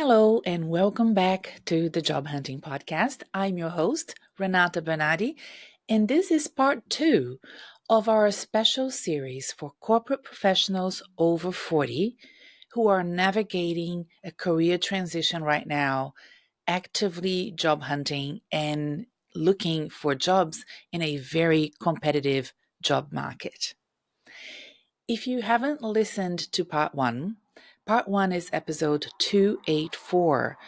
Hello, and welcome back to the Job Hunting Podcast. I'm your host, Renata Bernardi, and this is part 2 of our special series for corporate professionals over 40 who are navigating a career transition right now, actively job hunting and looking for jobs in a very competitive job market. If you haven't listened to part 1 is episode 284.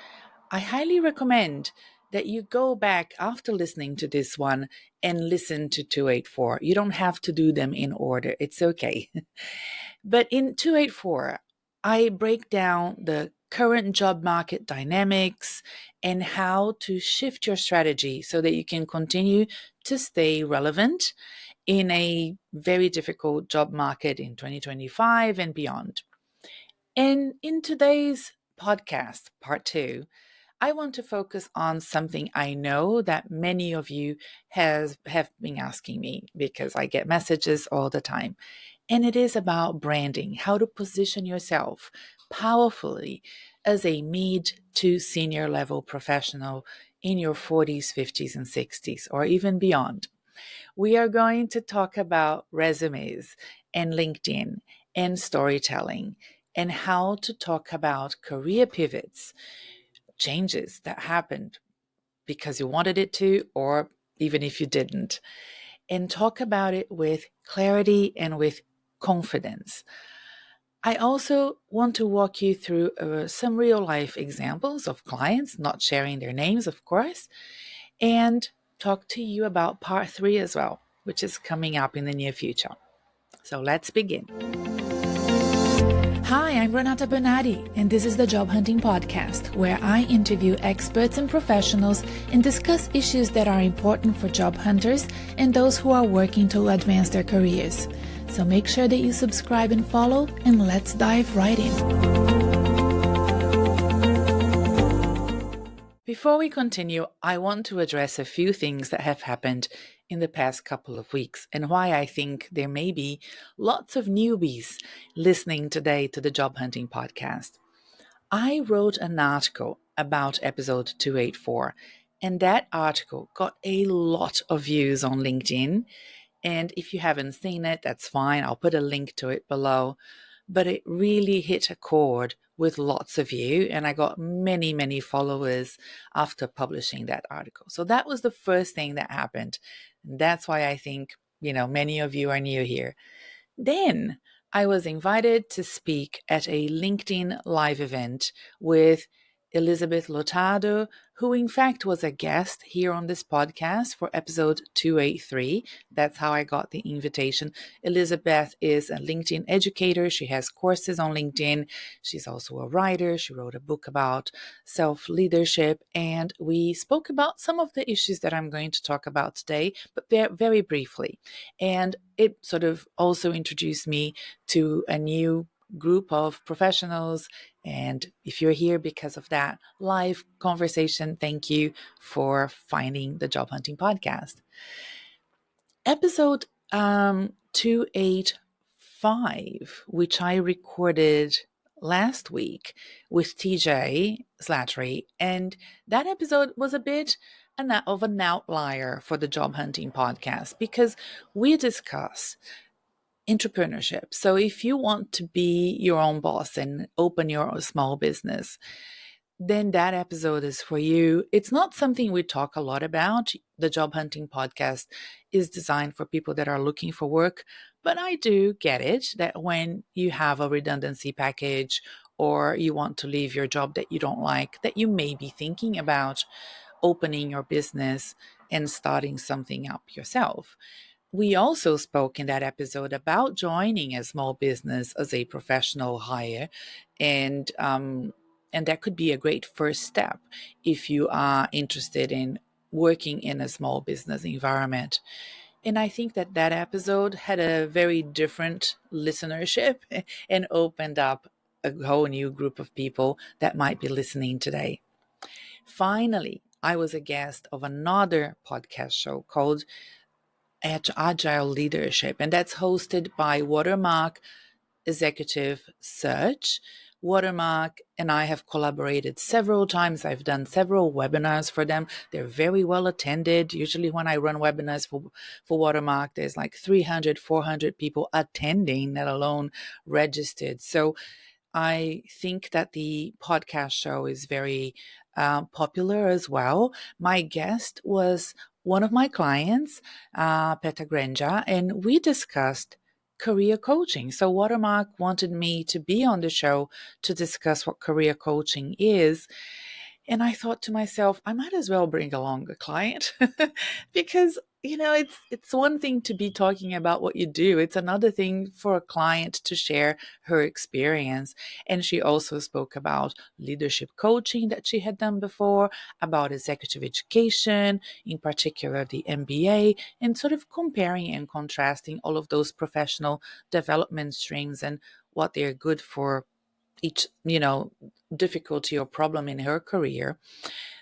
I highly recommend that you go back after listening to this one and listen to 284. You don't have to do them in order. It's okay. But in 284, I break down the current job market dynamics and how to shift your strategy so that you can continue to stay relevant in a very difficult job market in 2025 and beyond. And in today's podcast, part 2, I want to focus on something I know that many of you have been asking me because I get messages all the time. And it is about branding, how to position yourself powerfully as a mid to senior level professional in your 40s, 50s, and 60s, or even beyond. We are going to talk about resumes and LinkedIn and storytelling and how to talk about career pivots, changes that happened because you wanted it to, or even if you didn't, and talk about it with clarity and with confidence. I also want to walk you through some real life examples of clients, not sharing their names, of course, and talk to you about part 3 as well, which is coming up in the near future. So let's begin. Hi, I'm Renata Bernardi, and this is the Job Hunting Podcast, where I interview experts and professionals and discuss issues that are important for job hunters and those who are working to advance their careers. So make sure that you subscribe and follow, and let's dive right in. Before we continue, I want to address a few things that have happened in the past couple of weeks and why I think there may be lots of newbies listening today to the Job Hunting Podcast. I wrote an article about episode 284, and that article got a lot of views on LinkedIn. And if you haven't seen it, that's fine. I'll put a link to it below. But it really hit a chord with lots of you, and I got many, many followers after publishing that article. So that was the first thing that happened. And that's why I think, many of you are new here. Then I was invited to speak at a LinkedIn live event with Elizabeth Lotado, who in fact was a guest here on this podcast for episode 283. That's how I got the invitation. Elizabeth is a LinkedIn educator. She has courses on LinkedIn. She's also a writer. She wrote a book about self-leadership, and we spoke about some of the issues that I'm going to talk about today, but very briefly. And it sort of also introduced me to a new group of professionals. And if you're here because of that live conversation, thank you for finding the Job Hunting Podcast. Episode 285, which I recorded last week with TJ Slattery, and that episode was a bit of an outlier for the Job Hunting Podcast because we discuss entrepreneurship. So if you want to be your own boss and open your own small business, then that episode is for you. It's not something we talk a lot about. The Job Hunting Podcast is designed for people that are looking for work, but I do get it that when you have a redundancy package or you want to leave your job that you don't like, that you may be thinking about opening your business and starting something up yourself. We also spoke in that episode about joining a small business as a professional hire, and that could be a great first step if you are interested in working in a small business environment. And I think that episode had a very different listenership and opened up a whole new group of people that might be listening today. Finally, I was a guest of another podcast show called Agile Leadership, and that's hosted by Watermark Executive Search, Watermark and I have collaborated several times. I've done several webinars for them. They're very well attended. Usually when I run webinars for Watermark, there's like 300, 400 people attending, let alone registered. So I think that the podcast show is very popular as well. My guest was one of my clients, Peta Granja, and we discussed career coaching. So Watermark wanted me to be on the show to discuss what career coaching is. And I thought to myself, I might as well bring along a client because it's one thing to be talking about what you do. It's another thing for a client to share her experience. And she also spoke about leadership coaching that she had done before, about executive education, in particular the MBA, and sort of comparing and contrasting all of those professional development streams and what they're good for each, difficulty or problem in her career.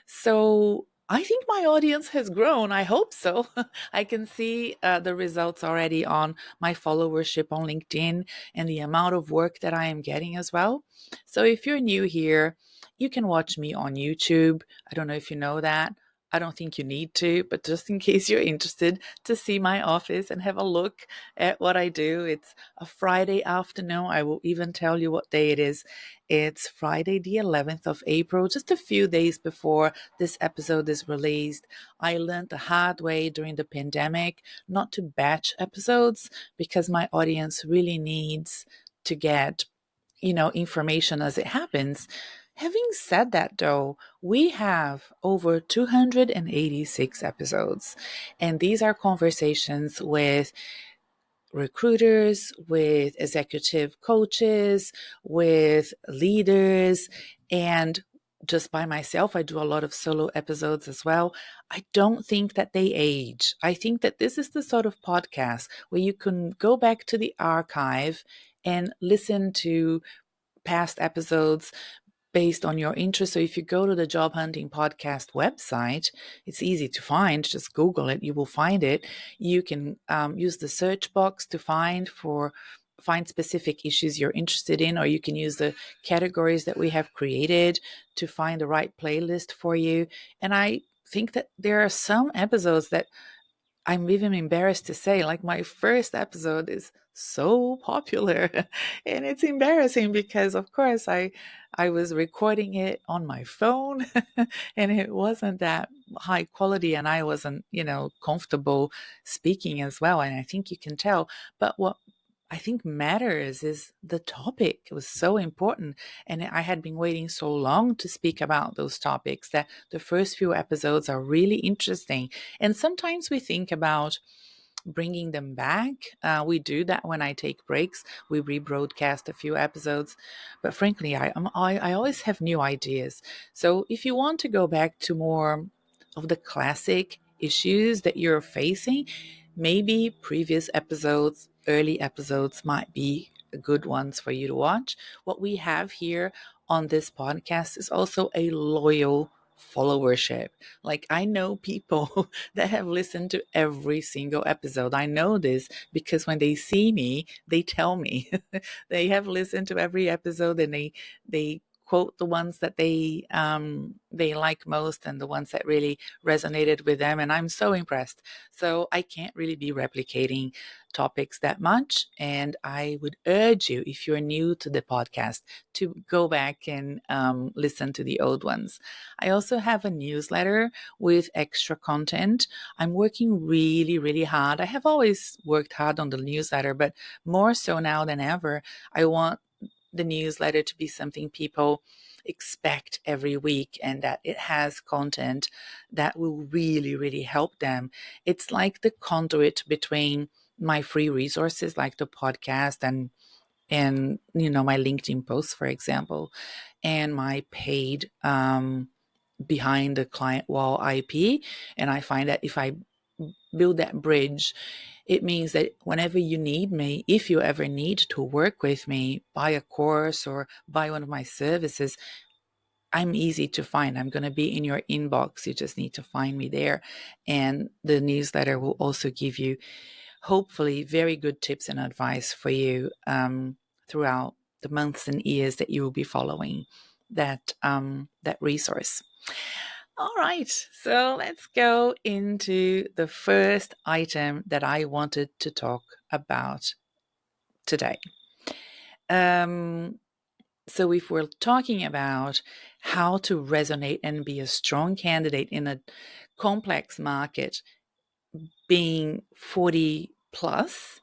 So I think my audience has grown. I hope so. I can see the results already on my followership on LinkedIn and the amount of work that I am getting as well. So if you're new here, you can watch me on YouTube. I don't know if you know that. I don't think you need to, but just in case you're interested to see my office and have a look at what I do, it's a Friday afternoon. I will even tell you what day it is. It's Friday, the 11th of April, just a few days before this episode is released. I learned the hard way during the pandemic not to batch episodes because my audience really needs to get, information as it happens. Having said that, though, we have over 286 episodes, and these are conversations with recruiters, with executive coaches, with leaders, and just by myself. I do a lot of solo episodes as well. I don't think that they age. I think that this is the sort of podcast where you can go back to the archive and listen to past episodes based on your interest. So if you go to the Job Hunting Podcast website, it's easy to find. Just Google it, you will find it. You can use the search box to find specific issues you're interested in, or you can use the categories that we have created to find the right playlist for you. And I think that there are some episodes that I'm even embarrassed to say, like my first episode is so popular. And it's embarrassing because of course I was recording it on my phone and it wasn't that high quality and I wasn't, comfortable speaking as well. And I think you can tell. But what I think matters is the topic. It was so important. And I had been waiting so long to speak about those topics that the first few episodes are really interesting. And sometimes we think about bringing them back. We do that when I take breaks. We rebroadcast a few episodes. But frankly, I always have new ideas. So if you want to go back to more of the classic issues that you're facing, maybe previous episodes, early episodes might be good ones for you to watch. What we have here on this podcast is also a loyal followership. Like I know people that have listened to every single episode. I know this because when they see me, they tell me they have listened to every episode and they quote the ones that they like most and the ones that really resonated with them, and I'm so impressed. So I can't really be replicating topics that much, and I would urge you, if you're new to the podcast, to go back and listen to the old ones. I also have a newsletter with extra content. I'm working really, really hard. I have always worked hard on the newsletter, but more so now than ever. I want the newsletter to be something people expect every week and that it has content that will really, really help them. It's like the conduit between my free resources like the podcast and my LinkedIn posts, for example, and my paid behind the client wall IP. And I find that if I build that bridge, it means that whenever you need me, if you ever need to work with me, buy a course or buy one of my services, I'm easy to find. I'm going to be in your inbox. You just need to find me there. And the newsletter will also give you, hopefully, very good tips and advice for you throughout the months and years that you will be following that resource. All right, so let's go into the first item that I wanted to talk about today. So if we're talking about how to resonate and be a strong candidate in a complex market, being 40 plus,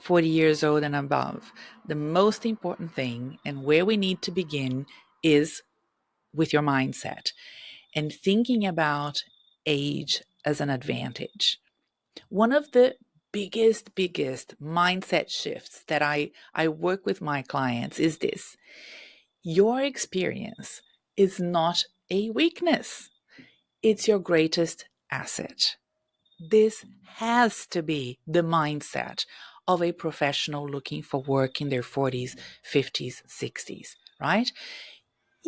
40 years old and above, the most important thing and where we need to begin is with your mindset and thinking about age as an advantage. One of the biggest mindset shifts that I work with my clients is this: your experience is not a weakness, it's your greatest asset. This has to be the mindset of a professional looking for work in their 40s, 50s, 60s, right?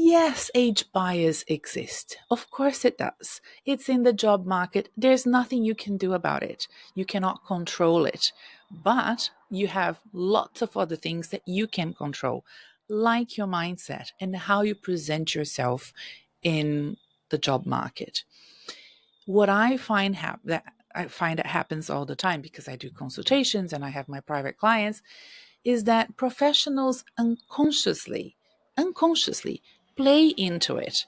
Yes, age bias exists. Of course it does. It's in the job market. There's nothing you can do about it. You cannot control it. But you have lots of other things that you can control, like your mindset and how you present yourself in the job market. What I find that happens all the time, because I do consultations and I have my private clients, is that professionals unconsciously play into it.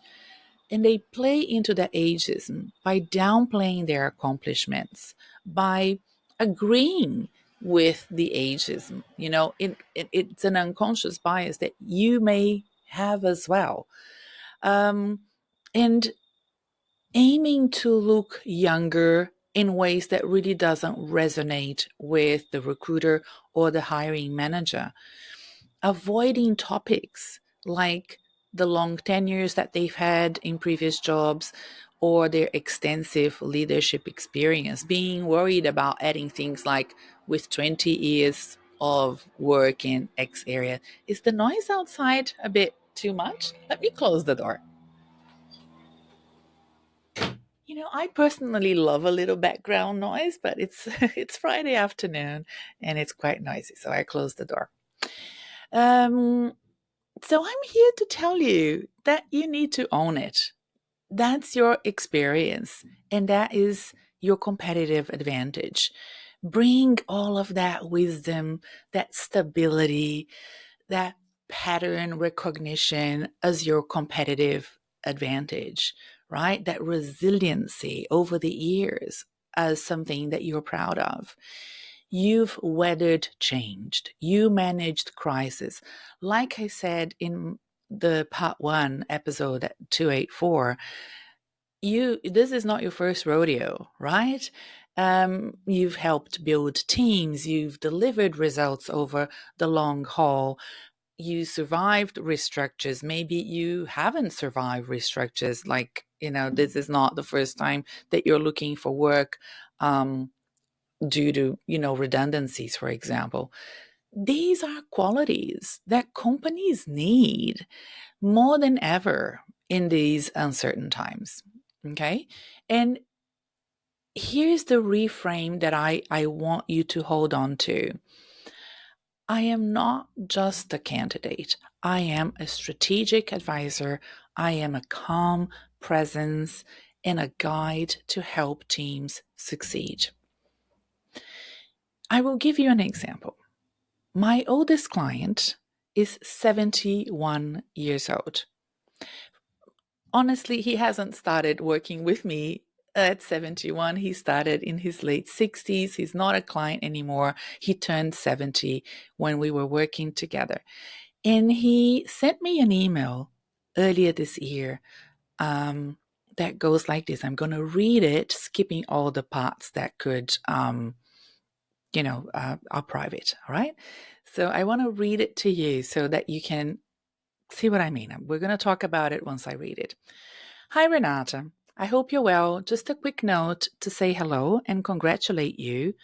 And they play into that ageism by downplaying their accomplishments, by agreeing with the ageism. It's an unconscious bias that you may have as well. And aiming to look younger in ways that really doesn't resonate with the recruiter or the hiring manager. Avoiding topics like the long tenures that they've had in previous jobs or their extensive leadership experience, being worried about adding things like with 20 years of work in X area. Is the noise outside a bit too much? Let me close the door. I personally love a little background noise, but it's it's Friday afternoon and it's quite noisy, so I closed the door. So I'm here to tell you that you need to own it. That's your experience, and that is your competitive advantage. Bring all of that wisdom, that stability, that pattern recognition as your competitive advantage, right? That resiliency over the years as something that you're proud of. You've weathered change. You managed crisis. Like I said in the part 1 episode at 284, this is not your first rodeo, right? You've helped build teams. You've delivered results over the long haul. You survived restructures. Maybe you haven't survived restructures. This is not the first time that you're looking for work due to, redundancies, for example. These are qualities that companies need more than ever in these uncertain times. Okay. And here's the reframe that I want you to hold on to. I am not just a candidate. I am a strategic advisor. I am a calm presence and a guide to help teams succeed. I will give you an example. My oldest client is 71 years old. Honestly, he hasn't started working with me at 71. He started in his late 60s. He's not a client anymore. He turned 70 when we were working together. And he sent me an email earlier this year that goes like this. I'm going to read it, skipping all the parts that could, are private. All right. So I want to read it to you so that you can see what I mean. We're going to talk about it once I read it. Hi, Renata. I hope you're well. Just a quick note to say hello and congratulate you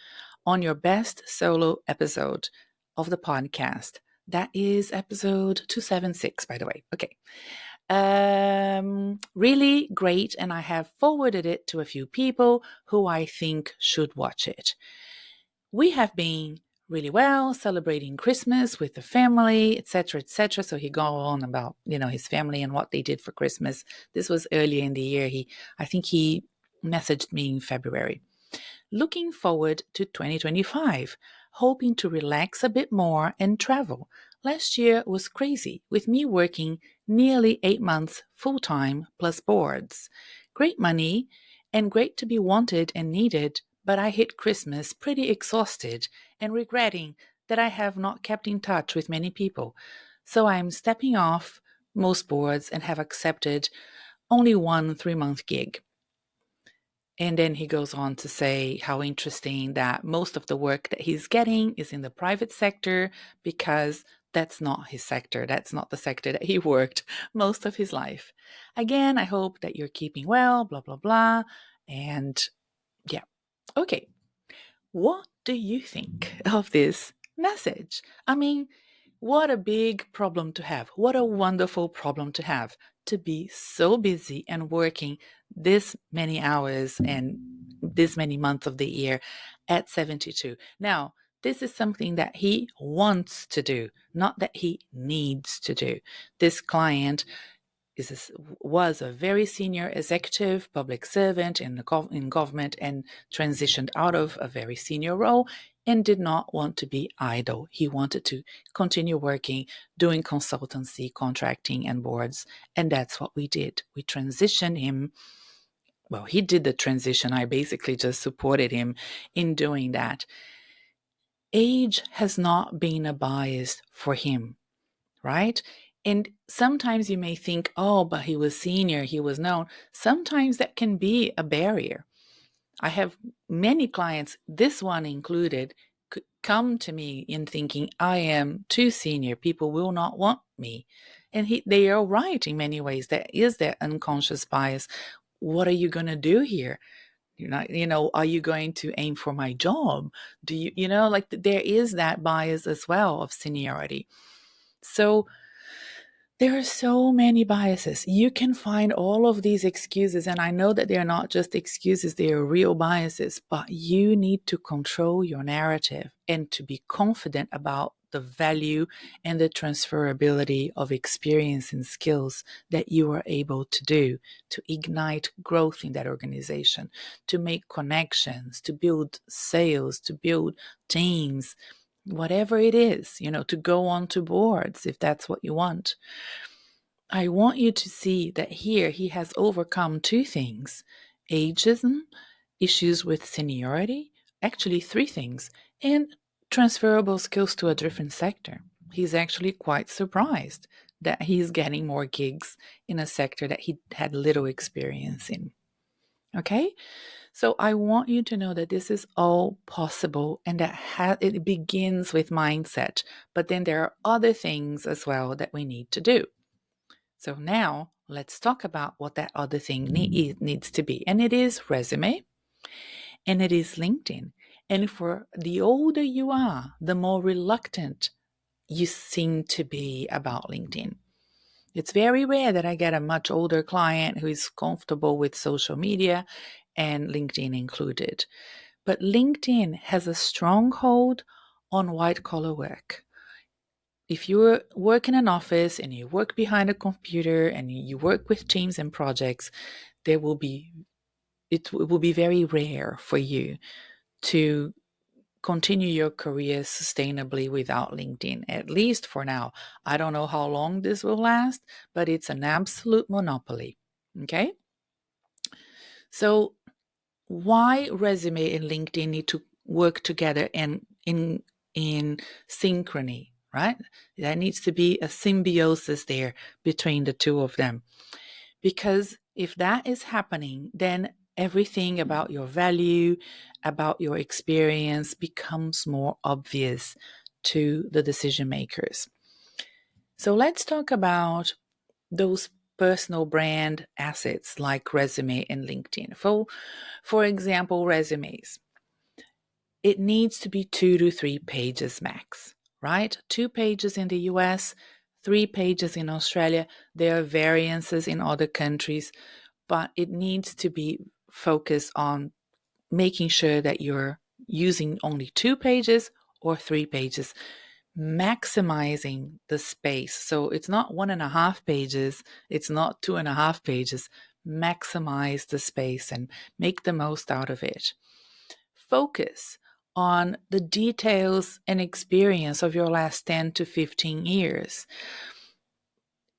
on your best solo episode of the podcast. That is episode 276, by the way. Okay. Really great. And I have forwarded it to a few people who I think should watch it. We have been really well, celebrating Christmas with the family, etc., etc. So he go on about, his family and what they did for Christmas. This was earlier in the year. I think he messaged me in February. Looking forward to 2025, hoping to relax a bit more and travel. Last year was crazy, with me working nearly 8 months full time plus boards. Great money and great to be wanted and needed, but I hit Christmas pretty exhausted and regretting that I have not kept in touch with many people. So I'm stepping off most boards and have accepted only one 3-month gig. And then he goes on to say how interesting that most of the work that he's getting is in the private sector because that's not his sector. That's not the sector that he worked most of his life. Again, I hope that you're keeping well, blah, blah, blah. And yeah, okay. What do you think of this message? I mean, what a big problem to have. What a wonderful problem to have, to be so busy and working this many hours and this many months of the year at 72. Now, this is something that he wants to do, not that he needs to do. This client was a very senior executive public servant in government and transitioned out of a very senior role and did not want to be idle. He wanted to continue working, doing consultancy, contracting, and boards. And that's what we did. We transitioned him. Well, he did the transition. I basically just supported him in doing that. Age has not been a bias for him, right? And sometimes you may think, oh, but he was senior, he was known. Sometimes that can be a barrier. I have many clients, this one included, come to me in thinking I am too senior. People will not want me. And they are right in many ways. There is that unconscious bias. What are you going to do here? You're not, are you going to aim for my job? Do you, like there is that bias as well of seniority. So there are so many biases. You can find all of these excuses, and I know that they're not just excuses, they are real biases, but you need to control your narrative and to be confident about the value and the transferability of experience and skills that you are able to do to ignite growth in that organization, to make connections, to build sales, to build teams, whatever it is, to go on to boards if that's what you want. I want you to see that here he has overcome two things: ageism, issues with seniority, actually three things, and transferable skills to a different sector. He's actually quite surprised that he's getting more gigs in a sector that he had little experience in. Okay? So I want you to know that this is all possible and that it begins with mindset. But then there are other things as well that we need to do. So now let's talk about what that other thing needs to be. And it is resume and it is LinkedIn. And for the older you are, the more reluctant you seem to be about LinkedIn. It's very rare that I get a much older client who is comfortable with social media and LinkedIn included. But LinkedIn has a strong hold on white collar work. If you work in an office and you work behind a computer and you work with teams and projects, it will be very rare for you to continue your career sustainably without LinkedIn, at least for now. I don't know how long this will last, but it's an absolute monopoly. Okay? So why resume and LinkedIn need to work together and in synchrony, right? There needs to be a symbiosis there between the two of them. Because if that is happening, then everything about your value, about your experience becomes more obvious to the decision makers. So let's talk about those personal brand assets like resume and LinkedIn. For example, resumes. It needs to be 2 to 3 pages max, right? 2 pages in the US, 3 pages in Australia. There are variances in other countries, but it needs to be focused on making sure that you're using only 2 pages or 3 pages, maximizing the space. So it's not 1.5 pages, it's not 2.5 pages. Maximize the space and make the most out of it. Focus on the details and experience of your last 10 to 15 years.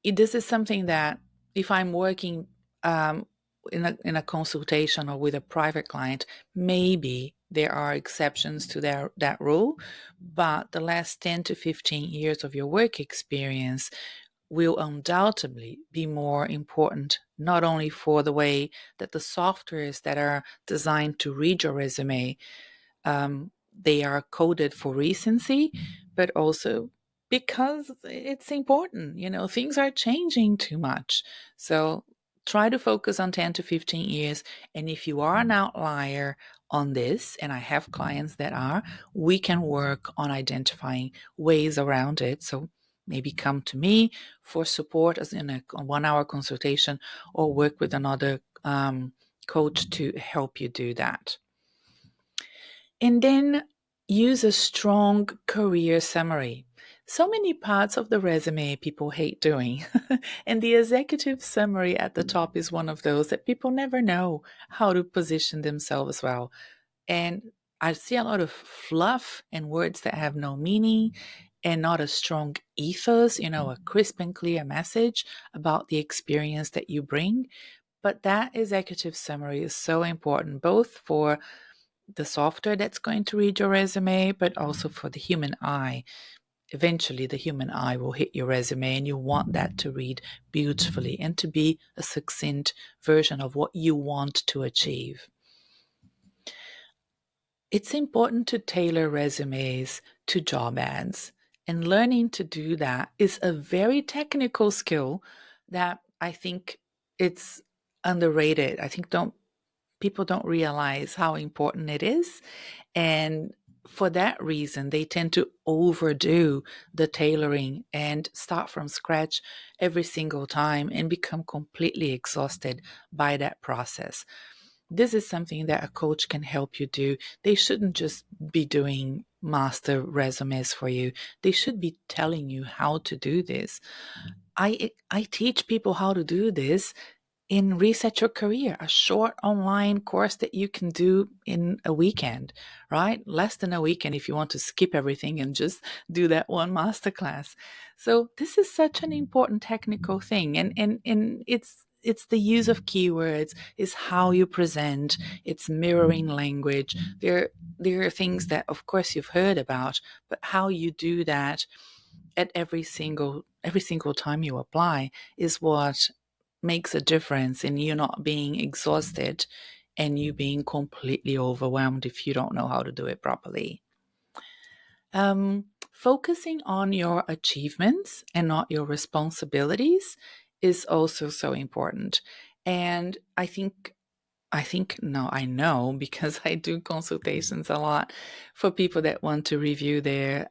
This is something that if I'm working in a consultation or with a private client, maybe there are exceptions to that rule, but the last 10 to 15 years of your work experience will undoubtedly be more important, not only for the way that the softwares that are designed to read your resume, they are coded for recency, but also because it's important. Things are changing too much. So try to focus on 10 to 15 years. And if you are an outlier on this, and I have clients that are, we can work on identifying ways around it. So maybe come to me for support as in a 1-hour consultation, or work with another coach to help you do that. And then use a strong career summary. So many parts of the resume people hate doing. And the executive summary at the top is one of those that people never know how to position themselves well. And I see a lot of fluff and words that have no meaning and not a strong ethos, a crisp and clear message about the experience that you bring. But that executive summary is so important, both for the software that's going to read your resume, but also for the human eye. Eventually, the human eye will hit your resume, and you want that to read beautifully and to be a succinct version of what you want to achieve. It's important to tailor resumes to job ads, and learning to do that is a very technical skill that I think it's underrated. I think people don't realize how important it is. And for that reason, they tend to overdo the tailoring and start from scratch every single time and become completely exhausted by that process. This is something that a coach can help you do. They shouldn't just be doing master resumes for you. They should be telling you how to do this. I teach people how to do this in Reset Your Career, a short online course that you can do in a weekend, right? Less than a weekend if you want to skip everything and just do that one masterclass. So this is such an important technical thing, and it's the use of keywords, is how you present, it's mirroring language. There are things that of course you've heard about, but how you do that at every single time you apply is what makes a difference in you not being exhausted and you being completely overwhelmed if you don't know how to do it properly. Focusing on your achievements and not your responsibilities is also so important. And I know because I do consultations a lot for people that want to review their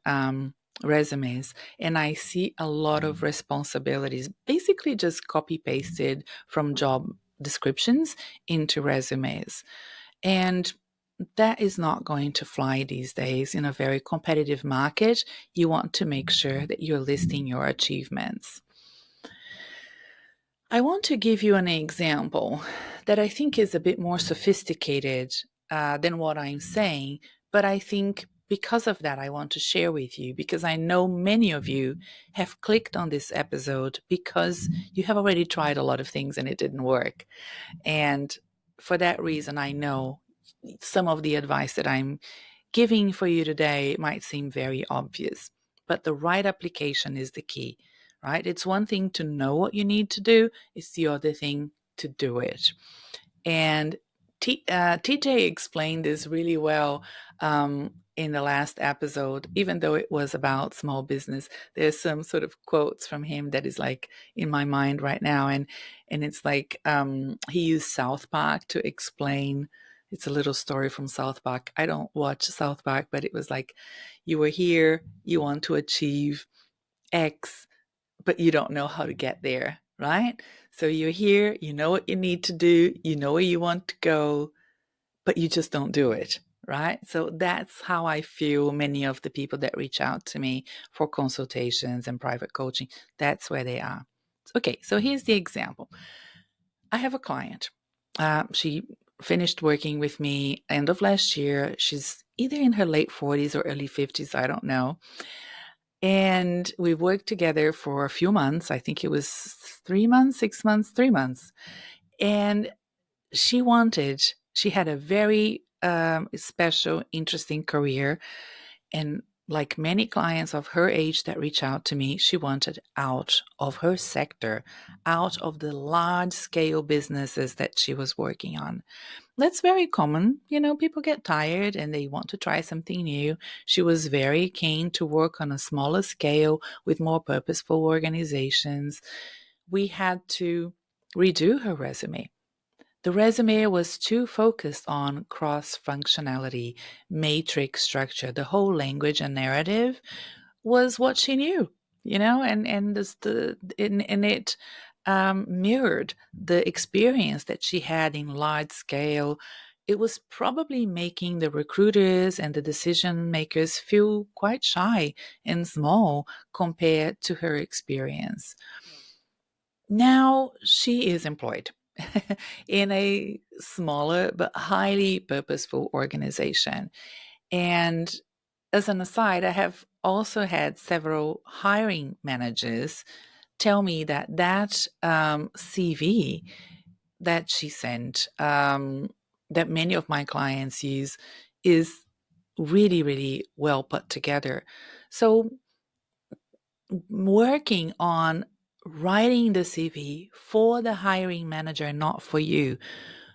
resumes, and I see a lot of responsibilities basically just copy pasted from job descriptions into resumes. And that is not going to fly these days. In a very competitive market, you want to make sure that you're listing your achievements. I want to give you an example that I think is a bit more sophisticated than what I'm saying, but I think because of that, I want to share with you, because I know many of you have clicked on this episode because you have already tried a lot of things and it didn't work. And for that reason, I know some of the advice that I'm giving for you today might seem very obvious, but the right application is the key, right? It's one thing to know what you need to do, it's the other thing to do it. And TJ explained this really well in the last episode, even though it was about small business. There's some sort of quotes from him that is like in my mind right now. And it's like he used South Park to explain. It's a little story from South Park. I don't watch South Park, but it was like, you were here, you want to achieve X, but you don't know how to get there, right? So you're here, you know what you need to do, you know where you want to go, but you just don't do it, right? So that's how I feel many of the people that reach out to me for consultations and private coaching, that's where they are. Okay, so here's the example. I have a client. She finished working with me end of last year. She's either in her late 40s or early 50s, I don't know. And we worked together for a few months. I think it was 3 months, 6 months, 3 months. And she had a very special, interesting career. And like many clients of her age that reach out to me, she wanted out of her sector, out of the large scale businesses that she was working on. That's very common. People get tired and they want to try something new. She was very keen to work on a smaller scale with more purposeful organizations. We had to redo her resume. The resume was too focused on cross-functionality, matrix structure. The whole language and narrative was what she knew, and it mirrored the experience that she had in large scale. It was probably making the recruiters and the decision makers feel quite shy and small compared to her experience. Now she is employed in a smaller but highly purposeful organization. And as an aside, I have also had several hiring managers tell me that CV that she sent, that many of my clients use, is really, really well put together. So working on writing the CV for the hiring manager, not for you,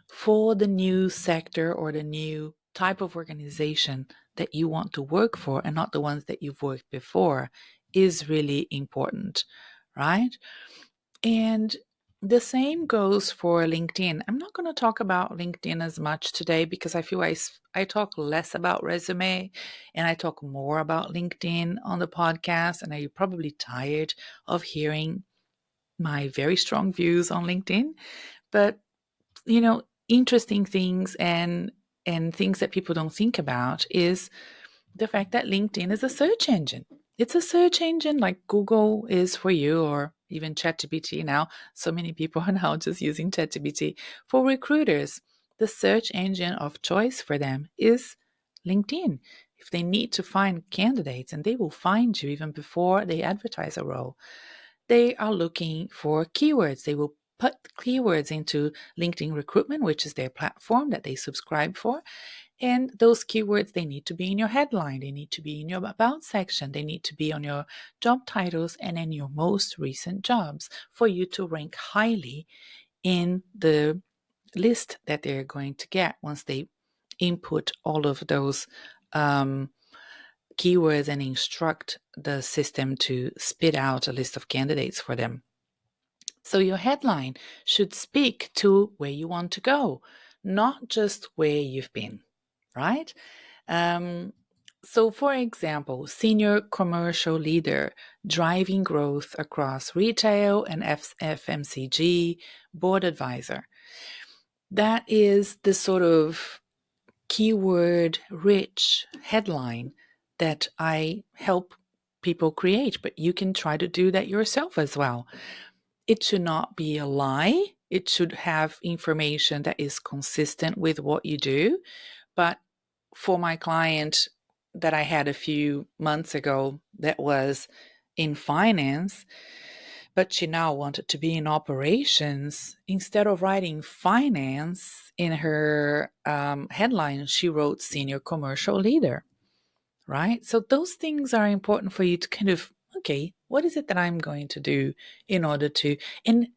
for the new sector or the new type of organization that you want to work for and not the ones that you've worked before, is really important, right? And the same goes for LinkedIn. I'm not going to talk about LinkedIn as much today because I feel I talk less about resume and I talk more about LinkedIn on the podcast. And you're probably tired of hearing my very strong views on LinkedIn. But, interesting things and things that people don't think about is the fact that LinkedIn is a search engine. It's a search engine like Google is for you, or even ChatGPT now. So many people are now just using ChatGPT. For recruiters, the search engine of choice for them is LinkedIn. If they need to find candidates, and they will find you even before they advertise a role, they are looking for keywords. They will put keywords into LinkedIn Recruitment, which is their platform that they subscribe for. And those keywords, they need to be in your headline, they need to be in your about section, they need to be on your job titles and in your most recent jobs for you to rank highly in the list that they're going to get once they input all of those keywords and instruct the system to spit out a list of candidates for them. So your headline should speak to where you want to go, not just where you've been, right? So, for example, senior commercial leader, driving growth across retail and FMCG, board advisor. That is the sort of keyword rich headline that I help people create, but you can try to do that yourself as well. It should not be a lie. It should have information that is consistent with what you do. But for my client that I had a few months ago that was in finance, but she now wanted to be in operations, instead of writing finance in her headline, she wrote senior commercial leader, right? So those things are important for you to kind of, okay, what is it that I'm going to do in order to, and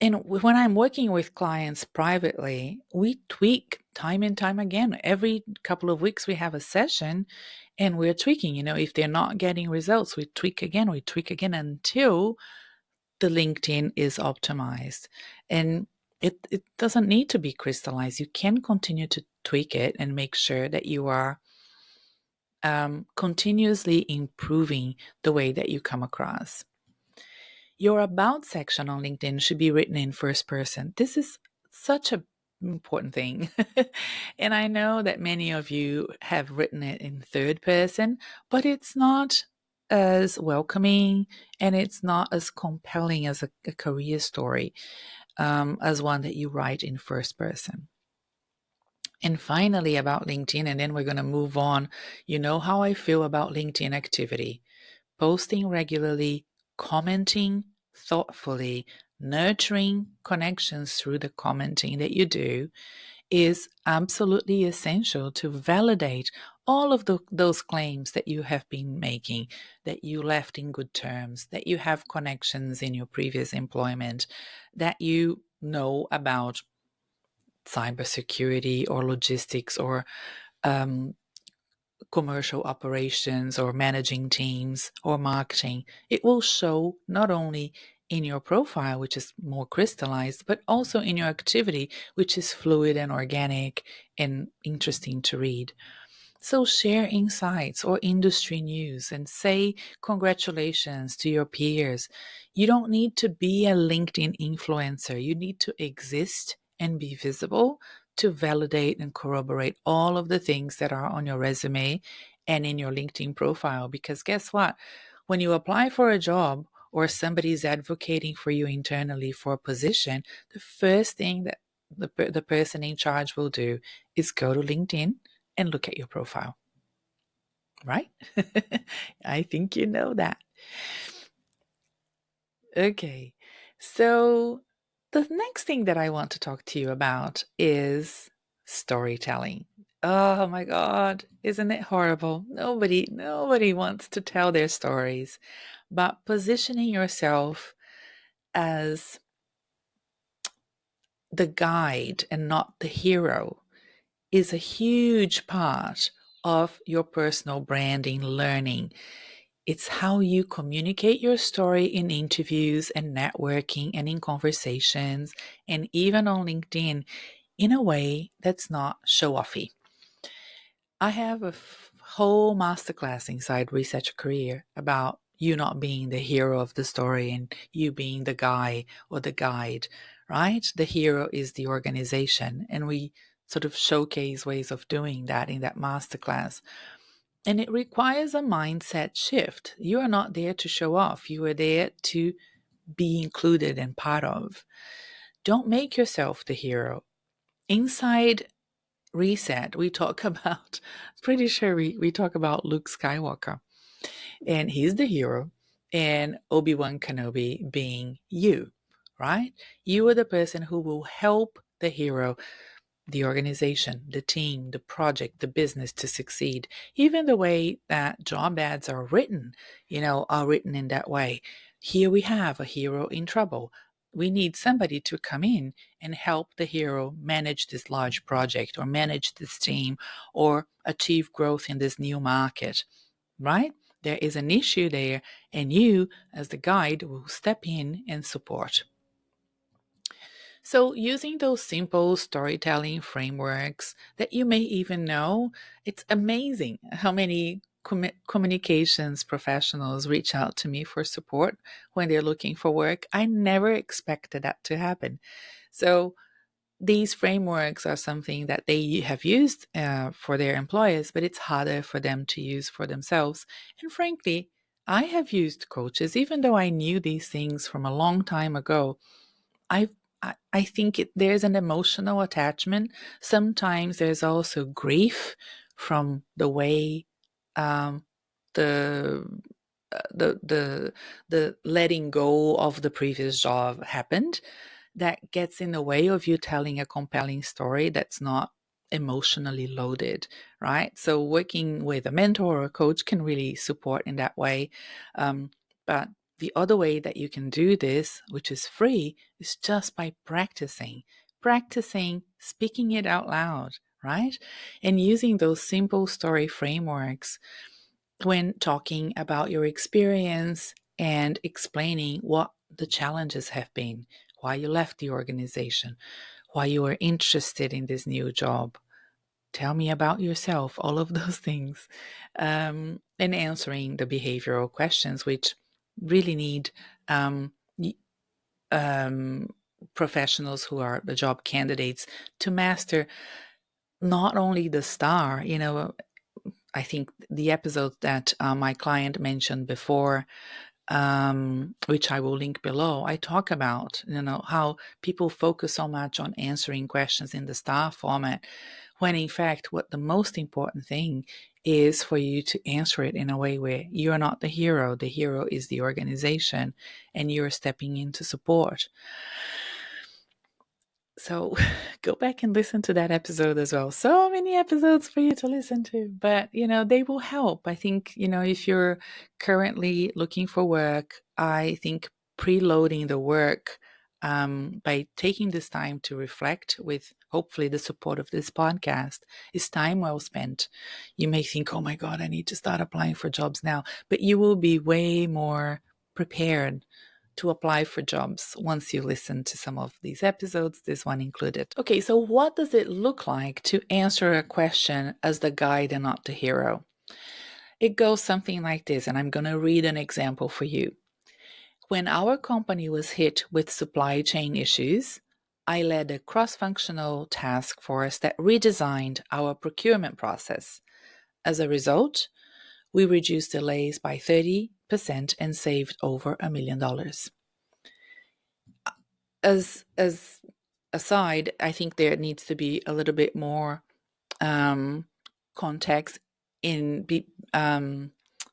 when I'm working with clients privately, we tweak time and time again. Every couple of weeks, we have a session and we're tweaking. If they're not getting results, we tweak again until the LinkedIn is optimized. And it doesn't need to be crystallized. You can continue to tweak it and make sure that you are continuously improving the way that you come across. Your about section on LinkedIn should be written in first person. This is such a important thing. And I know that many of you have written it in third person, but it's not as welcoming and it's not as compelling as a career story as one that you write in first person. And finally, about LinkedIn, and then we're going to move on. You know how I feel about LinkedIn activity: posting regularly, commenting thoughtfully, nurturing connections through the commenting that you do is absolutely essential to validate all of those claims that you have been making, that you left in good terms, that you have connections in your previous employment, that you know about cybersecurity or logistics or um, commercial operations or managing teams or marketing. It will show not only in your profile, which is more crystallized, but also in your activity, which is fluid and organic and interesting to read. So share insights or industry news and say congratulations to your peers. You don't need to be a LinkedIn influencer. You need to exist and be visible to validate and corroborate all of the things that are on your resume and in your LinkedIn profile. Because guess what? When you apply for a job or somebody's advocating for you internally for a position, the first thing that the person in charge will do is go to LinkedIn and look at your profile, right? I think you know that. Okay, so the next thing that I want to talk to you about is storytelling. Oh my God, isn't it horrible? Nobody wants to tell their stories, but positioning yourself as the guide and not the hero is a huge part of your personal branding learning. It's how you communicate your story in interviews and networking and in conversations and even on LinkedIn in a way that's not show offy. I have a whole masterclass inside Research a Career about you not being the hero of the story and you being the guy or the guide, right? The hero is the organization. And we sort of showcase ways of doing that in that masterclass. And it requires a mindset shift. You are not there to show off, you are there to be included and part of. Don't make yourself the hero. Inside Reset, we talk about, pretty sure we talk about Luke Skywalker, and he's the hero, and Obi-Wan Kenobi being you, right? You are the person who will help the hero, the organization, the team, the project, the business to succeed. Even the way that job ads are written, are written in that way. Here we have a hero in trouble. We need somebody to come in and help the hero manage this large project or manage this team or achieve growth in this new market, right? There is an issue there, and you, as the guide, will step in and support. So, using those simple storytelling frameworks that you may even know, it's amazing how many communications professionals reach out to me for support when they're looking for work. I never expected that to happen. So, these frameworks are something that they have used for their employers, but it's harder for them to use for themselves. And frankly, I have used coaches, even though I knew these things from a long time ago. I I think there's an emotional attachment. Sometimes there's also grief from the way um, the the letting go of the previous job happened, that gets in the way of you telling a compelling story that's not emotionally loaded, right? So working with a mentor or a coach can really support in that way. But the other way that you can do this, which is free, is just by practicing speaking it out loud, right? And using those simple story frameworks when talking about your experience and explaining what the challenges have been, why you left the organization, why you were interested in this new job. Tell me about yourself, all of those things. And answering the behavioral questions, which really need um, um, professionals who are the job candidates to master not only the star, I think the episode that my client mentioned before, which I will link below, I talk about, how people focus so much on answering questions in the star format, when in fact, what the most important thing is for you to answer it in a way where you're not the hero. The hero is the organization, and you're stepping in to support. So go back and listen to that episode as well. So many episodes for you to listen to, but they will help. I think, if you're currently looking for work, I think preloading the work by taking this time to reflect with hopefully the support of this podcast is time well spent. You may think, oh my God, I need to start applying for jobs now, but you will be way more prepared to apply for jobs once you listen to some of these episodes, this one included. Okay, so what does it look like to answer a question as the guide and not the hero? It goes something like this, and I'm going to read an example for you. When our company was hit with supply chain issues, I led a cross-functional task force that redesigned our procurement process. As a result, we reduced delays by 30% and saved over $1 million. As aside, I think there needs to be a little bit more context in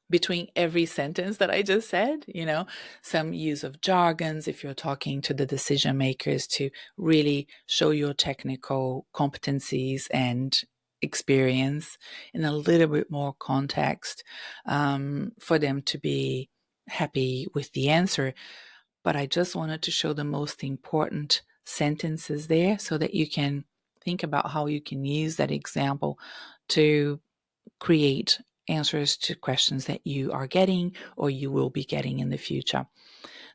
between every sentence that I just said. Some use of jargons if you're talking to the decision makers to really show your technical competencies and experience in a little bit more context for them to be happy with the answer. But I just wanted to show the most important sentences there so that you can think about how you can use that example to create answers to questions that you are getting or you will be getting in the future.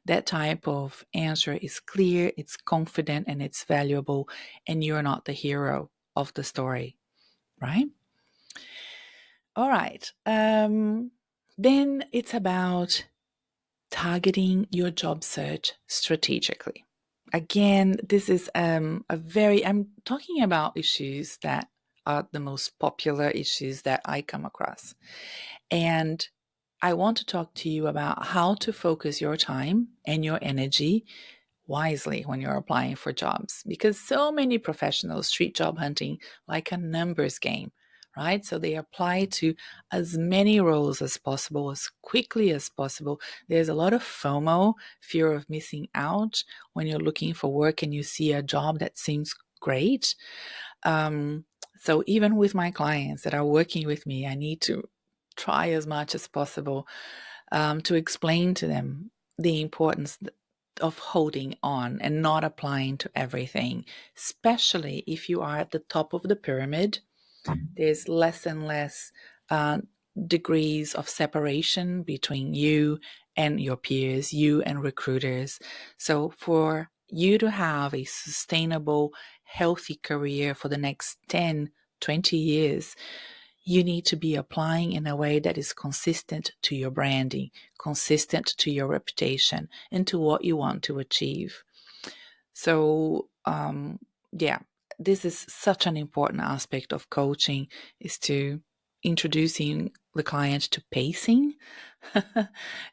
That type of answer is clear, it's confident, and it's valuable, and you're not the hero of the story, right? All right. Then it's about targeting your job search strategically. Again, this is I'm talking about issues that are the most popular issues that I come across. And I want to talk to you about how to focus your time and your energy wisely when you're applying for jobs, because so many professionals treat job hunting like a numbers game, right? So they apply to as many roles as possible, as quickly as possible. There's a lot of FOMO, fear of missing out, when you're looking for work and you see a job that seems great. So even with my clients that are working with me, I need to try as much as possible to explain to them the importance of holding on and not applying to everything, especially if you are at the top of the pyramid. There's less and less degrees of separation between you and your peers, you and recruiters. So for you to have a sustainable, healthy career for the next 10, 20 years, you need to be applying in a way that is consistent to your branding, consistent to your reputation, and to what you want to achieve. So, this is such an important aspect of coaching, is to introducing the client to pacing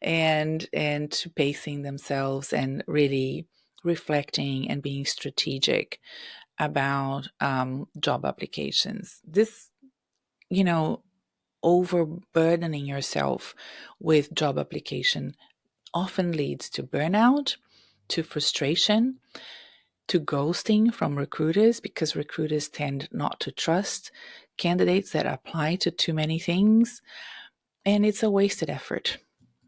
and to pacing themselves and really reflecting and being strategic about job applications. This, overburdening yourself with job application often leads to burnout, to frustration, to ghosting from recruiters, because recruiters tend not to trust candidates that apply to too many things, and it's a wasted effort.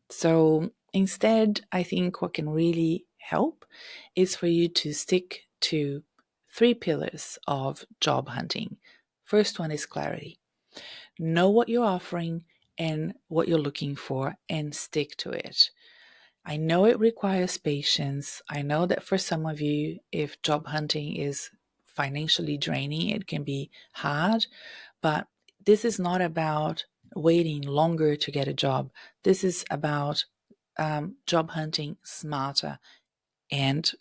So instead, I think what can really help is for you to stick to 3 pillars of job hunting. First one is clarity. Know what you're offering and what you're looking for and stick to it. I know it requires patience. I know that for some of you, if job hunting is financially draining, it can be hard, but this is not about waiting longer to get a job. This is about job hunting smarter and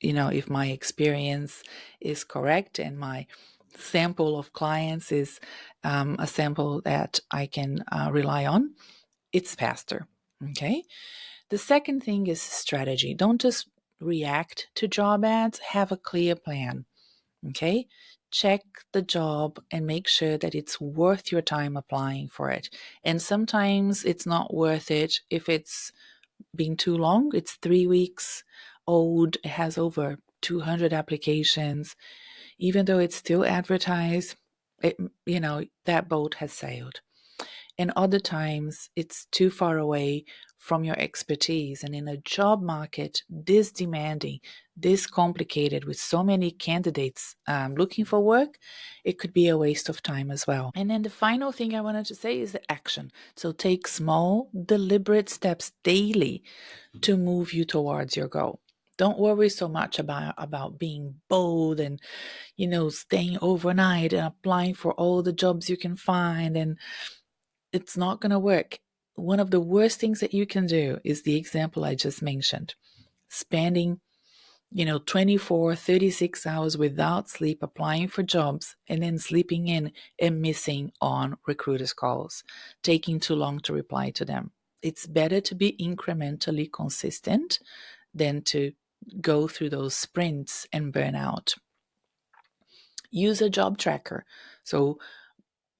if my experience is correct and my sample of clients is a sample that I can rely on, it's faster. Okay. The second thing is strategy. Don't just react to job ads, have a clear plan. Okay. Check the job and make sure that it's worth your time applying for it. And sometimes it's not worth it if it's been too long. It's 3 weeks old, it has over 200 applications. Even though it's still advertised, that boat has sailed. And other times it's too far away from your expertise. And in a job market this demanding, this complicated, with so many candidates looking for work, it could be a waste of time as well. And then the final thing I wanted to say is the action. So take small, deliberate steps daily to move you towards your goal. Don't worry so much about being bold and, staying overnight and applying for all the jobs you can find, and it's not going to work. One of the worst things that you can do is the example I just mentioned, spending 24, 36 hours without sleep applying for jobs and then sleeping in and missing on recruiters' calls, taking too long to reply to them. It's better to be incrementally consistent than to go through those sprints and burn out. Use a job tracker. So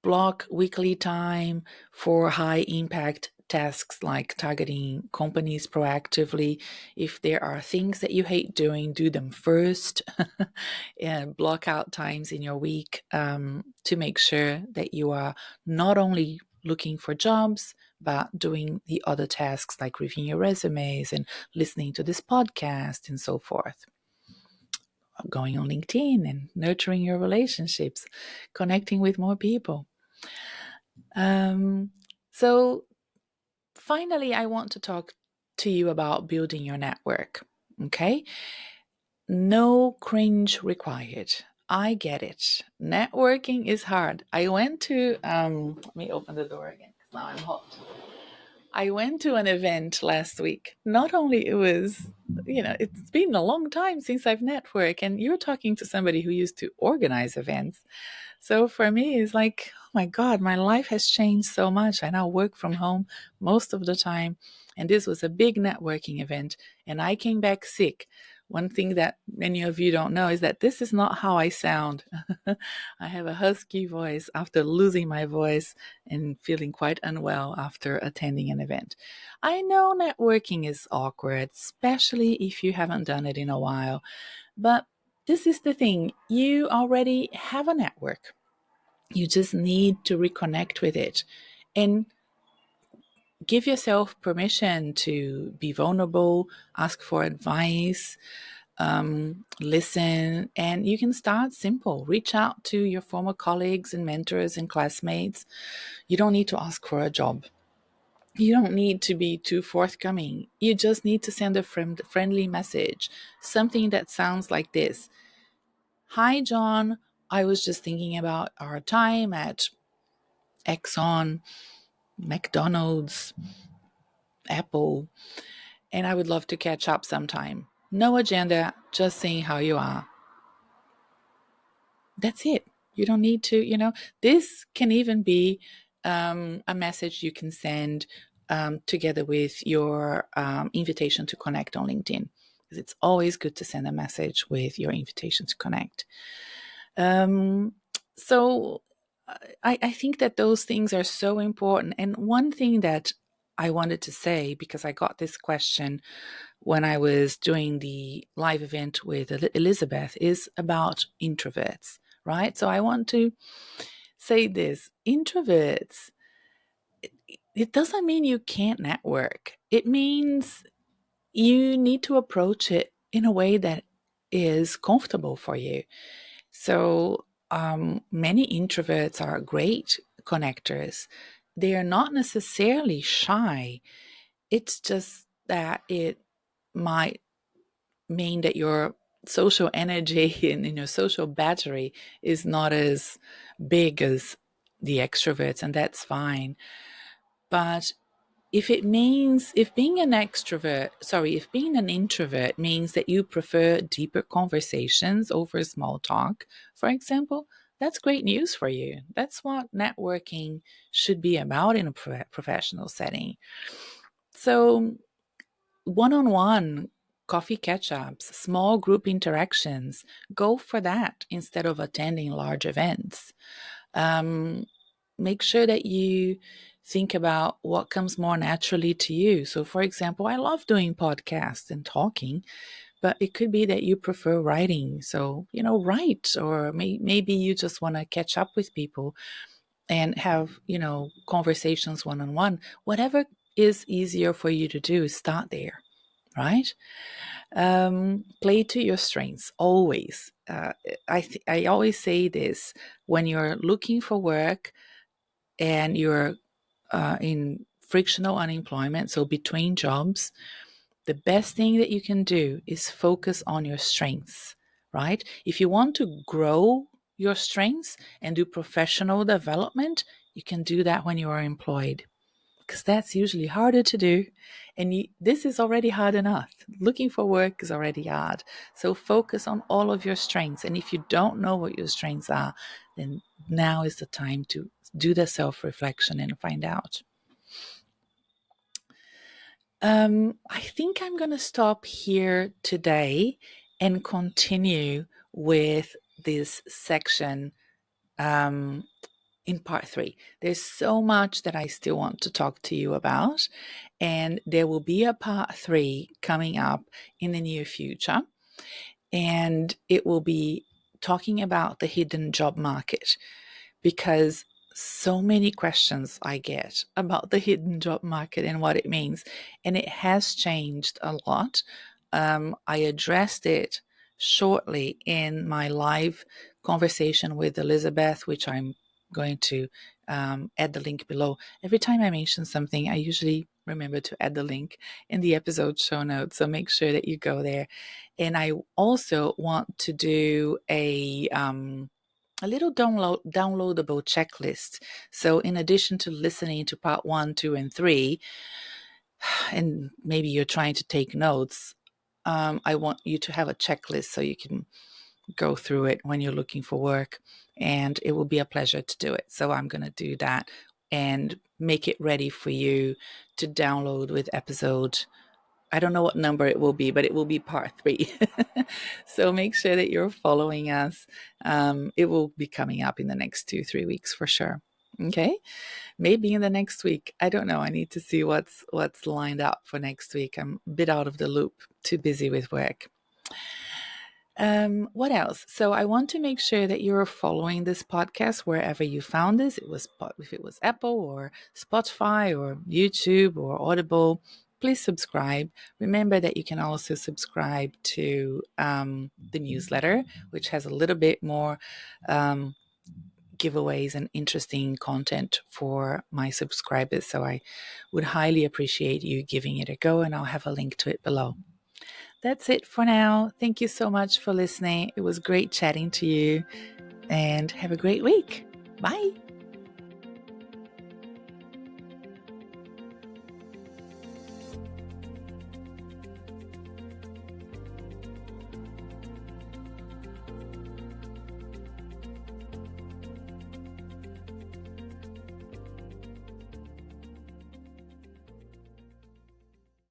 block weekly time for high impact tasks like targeting companies proactively. If there are things that you hate doing, do them first. And block out times in your week to make sure that you are not only looking for jobs, but doing the other tasks like reviewing your resumes and listening to this podcast and so forth. Going on LinkedIn and nurturing your relationships, connecting with more people. So finally, I want to talk to you about building your network. Okay. No cringe required. I get it. Networking is hard. I went to, let me open the door again because now I'm hot. I went to an event last week. Not only it was, it's been a long time since I've networked, and you're talking to somebody who used to organize events. So for me, it's like, oh my God, my life has changed so much. I now work from home most of the time. And this was a big networking event, and I came back sick. One thing that many of you don't know is that this is not how I sound. I have a husky voice after losing my voice and feeling quite unwell after attending an event. I know networking is awkward, especially if you haven't done it in a while, but this is the thing. You already have a network. You just need to reconnect with it and give yourself permission to be vulnerable, ask for advice, listen, and you can start simple. Reach out to your former colleagues and mentors and classmates. You don't need to ask for a job. You don't need to be too forthcoming. You just need to send a friendly message, something that sounds like this. Hi, John. I was just thinking about our time at Exxon, McDonald's, Apple, and I would love to catch up sometime. No agenda, just saying how you are. That's it. You don't need to, this can even be a message you can send together with your invitation to connect on LinkedIn. Because it's always good to send a message with your invitation to connect. So I think that those things are so important. And one thing that I wanted to say, because I got this question when I was doing the live event with Elizabeth, is about introverts, right? So I want to say this. Introverts, it doesn't mean you can't network. It means you need to approach it in a way that is comfortable for you. So many introverts are great connectors. They are not necessarily shy. It's just that it might mean that your social energy and your social battery is not as big as the extroverts, and that's fine. But If being an introvert means that you prefer deeper conversations over small talk, for example, that's great news for you. That's what networking should be about in a professional setting. So, one on one coffee catch ups, small group interactions, go for that instead of attending large events. Um, Make sure that you think about what comes more naturally to you. So, for example, I love doing podcasts and talking, but it could be that you prefer writing. So, write, or maybe you just want to catch up with people and have, conversations one on one. Whatever is easier for you to do, start there, right? Play to your strengths always. I always say this: when you're looking for work and you're in frictional unemployment, so between jobs, the best thing that you can do is focus on your strengths, right? If you want to grow your strengths and do professional development, you can do that when you are employed, because that's usually harder to do. And this is already hard enough. Looking for work is already hard. So focus on all of your strengths. And if you don't know what your strengths are, then now is the time to do the self reflection and find out. I think I'm going to stop here today and continue with this section in part 3. There's so much that I still want to talk to you about, and there will be a part 3 coming up in the near future, and it will be talking about the hidden job market, because so many questions I get about the hidden job market and what it means, and it has changed a lot. I addressed it shortly in my live conversation with Elizabeth, which I'm going to add the link below. Every time I mention something, I usually remember to add the link in the episode show notes, so make sure that you go there. And I also want to do a little downloadable checklist. So, in addition to listening to part 1, 2, and 3, and maybe you're trying to take notes, I want you to have a checklist so you can go through it when you're looking for work, and it will be a pleasure to do it. So, I'm going to do that and make it ready for you to download with episode. I don't know what number it will be, but it will be part 3. So make sure that you're following us. It will be coming up in the next 2-3 weeks for sure. Okay, maybe in the next week. I don't know. I need to see what's lined up for next week. I'm a bit out of the loop, too busy with work. What else? So I want to make sure that you're following this podcast wherever you found this. If it was Apple or Spotify or YouTube or Audible, please subscribe. Remember that you can also subscribe to the newsletter, which has a little bit more giveaways and interesting content for my subscribers. So I would highly appreciate you giving it a go, and I'll have a link to it below. That's it for now. Thank you so much for listening. It was great chatting to you, and have a great week. Bye.